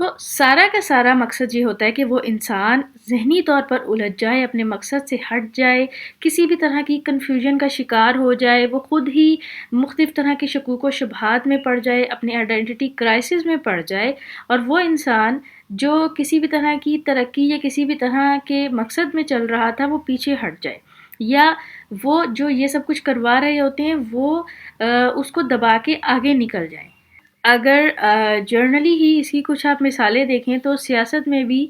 تو سارا کا سارا مقصد یہ ہوتا ہے کہ وہ انسان ذہنی طور پر الجھ جائے، اپنے مقصد سے ہٹ جائے، کسی بھی طرح کی کنفیوژن کا شکار ہو جائے، وہ خود ہی مختلف طرح کے شکوک و شبہات میں پڑ جائے، اپنے آئیڈینٹی کرائسس میں پڑ جائے، اور وہ انسان جو کسی بھی طرح کی ترقی یا کسی بھی طرح کے مقصد میں چل رہا تھا وہ پیچھے ہٹ جائے، یا وہ جو یہ سب کچھ کروا رہے ہوتے ہیں وہ اس کو دبا کے آگے نکل جائیں۔ اگر جرنلی ہی اس کی کچھ آپ مثالیں دیکھیں تو سیاست میں بھی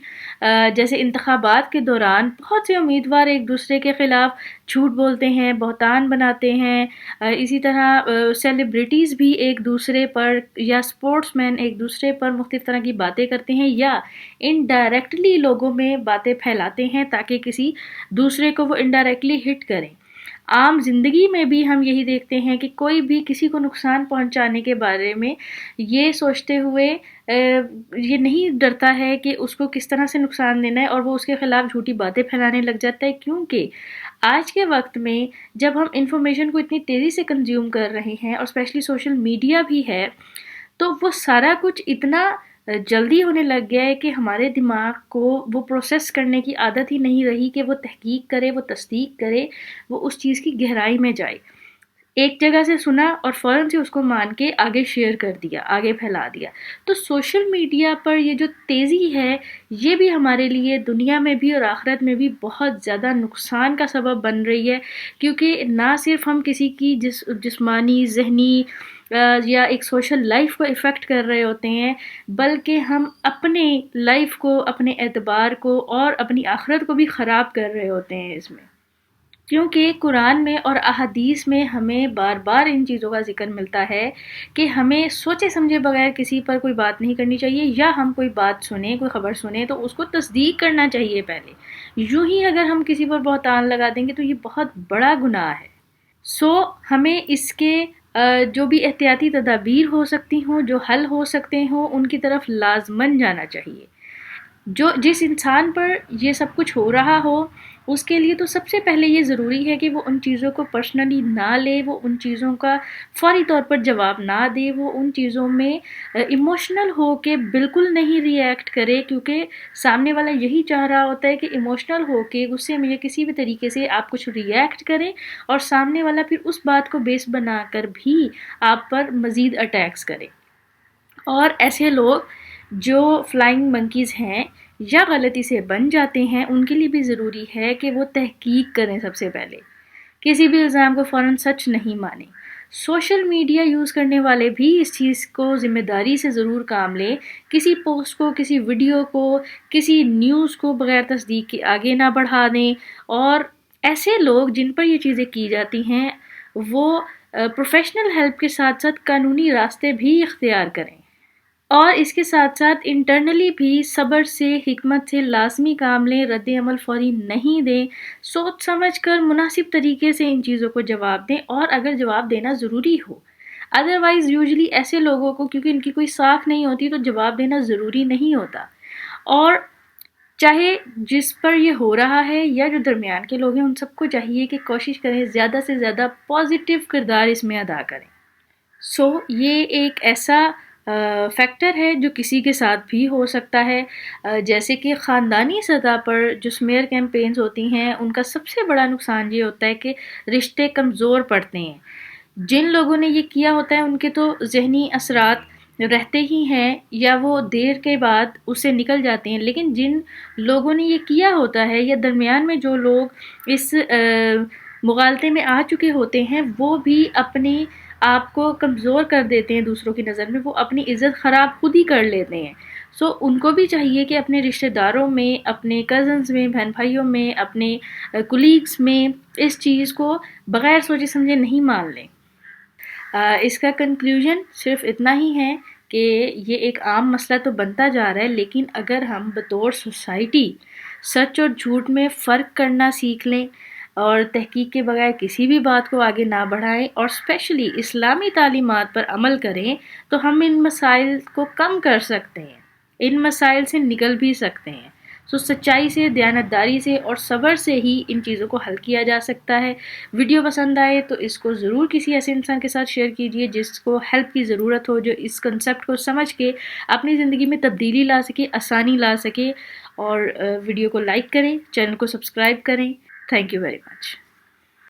جیسے انتخابات کے دوران بہت سے امیدوار ایک دوسرے کے خلاف جھوٹ بولتے ہیں، بہتان بناتے ہیں، اسی طرح سیلیبریٹیز بھی ایک دوسرے پر یا اسپورٹس مین ایک دوسرے پر مختلف طرح کی باتیں کرتے ہیں یا انڈائریکٹلی لوگوں میں باتیں پھیلاتے ہیں تاکہ کسی دوسرے کو وہ انڈائریکٹلی ہٹ کریں۔ عام زندگی میں بھی ہم یہی دیکھتے ہیں کہ کوئی بھی کسی کو نقصان پہنچانے کے بارے میں یہ سوچتے ہوئے یہ نہیں ڈرتا ہے کہ اس کو کس طرح سے نقصان دینا ہے، اور وہ اس کے خلاف جھوٹی باتیں پھیلانے لگ جاتا ہے، کیونکہ آج کے وقت میں جب ہم انفارمیشن کو اتنی تیزی سے کنزیوم کر رہے ہیں اور اسپیشلی سوشل میڈیا بھی ہے، تو وہ سارا کچھ اتنا جلدی ہونے لگ گیا ہے کہ ہمارے دماغ کو وہ پروسیس کرنے کی عادت ہی نہیں رہی کہ وہ تحقیق کرے، وہ تصدیق کرے، وہ اس چیز کی گہرائی میں جائے۔ ایک جگہ سے سنا اور فوراً سے اس کو مان کے آگے شیئر کر دیا، آگے پھیلا دیا۔ تو سوشل میڈیا پر یہ جو تیزی ہے یہ بھی ہمارے لیے دنیا میں بھی اور آخرت میں بھی بہت زیادہ نقصان کا سبب بن رہی ہے، کیونکہ نہ صرف ہم کسی کی جسمانی، ذہنی یا ایک سوشل لائف کو افیکٹ کر رہے ہوتے ہیں، بلکہ ہم اپنے لائف کو، اپنے اعتبار کو اور اپنی آخرت کو بھی خراب کر رہے ہوتے ہیں اس میں، کیونکہ قرآن میں اور احادیث میں ہمیں بار بار ان چیزوں کا ذکر ملتا ہے کہ ہمیں سوچے سمجھے بغیر کسی پر کوئی بات نہیں کرنی چاہیے، یا ہم کوئی بات سنیں، کوئی خبر سنیں تو اس کو تصدیق کرنا چاہیے پہلے۔ یوں ہی اگر ہم کسی پر بہتان لگا دیں گے تو یہ بہت بڑا گناہ ہے۔ ہمیں اس کے جو بھی احتیاطی تدابیر ہو سکتی ہوں، جو حل ہو سکتے ہوں، ان کی طرف لازماً جانا چاہیے۔ جس انسان پر یہ سب کچھ ہو رہا ہو اس کے لیے تو سب سے پہلے یہ ضروری ہے کہ وہ ان چیزوں کو پرسنلی نہ لے، وہ ان چیزوں کا فوری طور پر جواب نہ دے، وہ ان چیزوں میں ایموشنل ہو کے بالکل نہیں ری ایکٹ کرے، کیونکہ سامنے والا یہی چاہ رہا ہوتا ہے کہ ایموشنل ہو کے غصے میں یا کسی بھی طریقے سے آپ کچھ ری ایکٹ کریں، اور سامنے والا پھر اس بات کو بیس بنا کر بھی آپ پر مزید اٹیکس کرے۔ اور ایسے لوگ جو فلائنگ منکیز ہیں یا غلطی سے بن جاتے ہیں، ان کے لیے بھی ضروری ہے کہ وہ تحقیق کریں، سب سے پہلے کسی بھی الزام کو فوراً سچ نہیں مانیں۔ سوشل میڈیا یوز کرنے والے بھی اس چیز کو ذمہ داری سے ضرور کام لیں، کسی پوسٹ کو، کسی ویڈیو کو، کسی نیوز کو بغیر تصدیق کے آگے نہ بڑھا دیں، اور ایسے لوگ جن پر یہ چیزیں کی جاتی ہیں وہ پروفیشنل ہیلپ کے ساتھ ساتھ قانونی راستے بھی اختیار کریں، اور اس کے ساتھ ساتھ انٹرنلی بھی صبر سے، حکمت سے لازمی کام لیں، رد عمل فوری نہیں دیں، سوچ سمجھ کر مناسب طریقے سے ان چیزوں کو جواب دیں، اور اگر جواب دینا ضروری ہو۔ ادروائز یوزلی ایسے لوگوں کو، کیونکہ ان کی کوئی ساکھ نہیں ہوتی، تو جواب دینا ضروری نہیں ہوتا، اور چاہے جس پر یہ ہو رہا ہے یا جو درمیان کے لوگ ہیں ان سب کو چاہیے کہ کوشش کریں زیادہ سے زیادہ پازیٹیو کردار اس میں ادا کریں۔ یہ ایک ایسا فیکٹر ہے جو کسی کے ساتھ بھی ہو سکتا ہے، جیسے کہ خاندانی سطح پر جو سمیئر کیمپینز ہوتی ہیں ان کا سب سے بڑا نقصان یہ ہوتا ہے کہ رشتے کمزور پڑتے ہیں۔ جن لوگوں نے یہ کیا ہوتا ہے ان کے تو ذہنی اثرات رہتے ہی ہیں، یا وہ دیر کے بعد اس سے نکل جاتے ہیں، لیکن جن لوگوں نے یہ کیا ہوتا ہے یا درمیان میں جو لوگ اس مغالطے میں آ چکے ہوتے ہیں وہ بھی اپنے آپ کو کمزور کر دیتے ہیں دوسروں کی نظر میں، وہ اپنی عزت خراب خود ہی کر لیتے ہیں۔ ان کو بھی چاہیے کہ اپنے رشتہ داروں میں، اپنے کزنز میں، بہن بھائیوں میں، اپنے کولیگز میں اس چیز کو بغیر سوچے سمجھے نہیں مان لیں۔ اس کا کنکلوژن صرف اتنا ہی ہے کہ یہ ایک عام مسئلہ تو بنتا جا رہا ہے، لیکن اگر ہم بطور سوسائٹی سچ اور جھوٹ میں فرق کرنا سیکھ لیں اور تحقیق کے بغیر کسی بھی بات کو آگے نہ بڑھائیں، اور اسپیشلی اسلامی تعلیمات پر عمل کریں، تو ہم ان مسائل کو کم کر سکتے ہیں، ان مسائل سے نکل بھی سکتے ہیں۔ سو سچائی سے، دیانتداری سے اور صبر سے ہی ان چیزوں کو حل کیا جا سکتا ہے۔ ویڈیو پسند آئے تو اس کو ضرور کسی ایسے انسان کے ساتھ شیئر کیجیے جس کو ہیلپ کی ضرورت ہو، جو اس کنسیپٹ کو سمجھ کے اپنی زندگی میں تبدیلی لا سکے، آسانی لا سکے۔ اور ویڈیو کو لائک کریں، چینل کو سبسکرائب کریں۔ Thank you very much.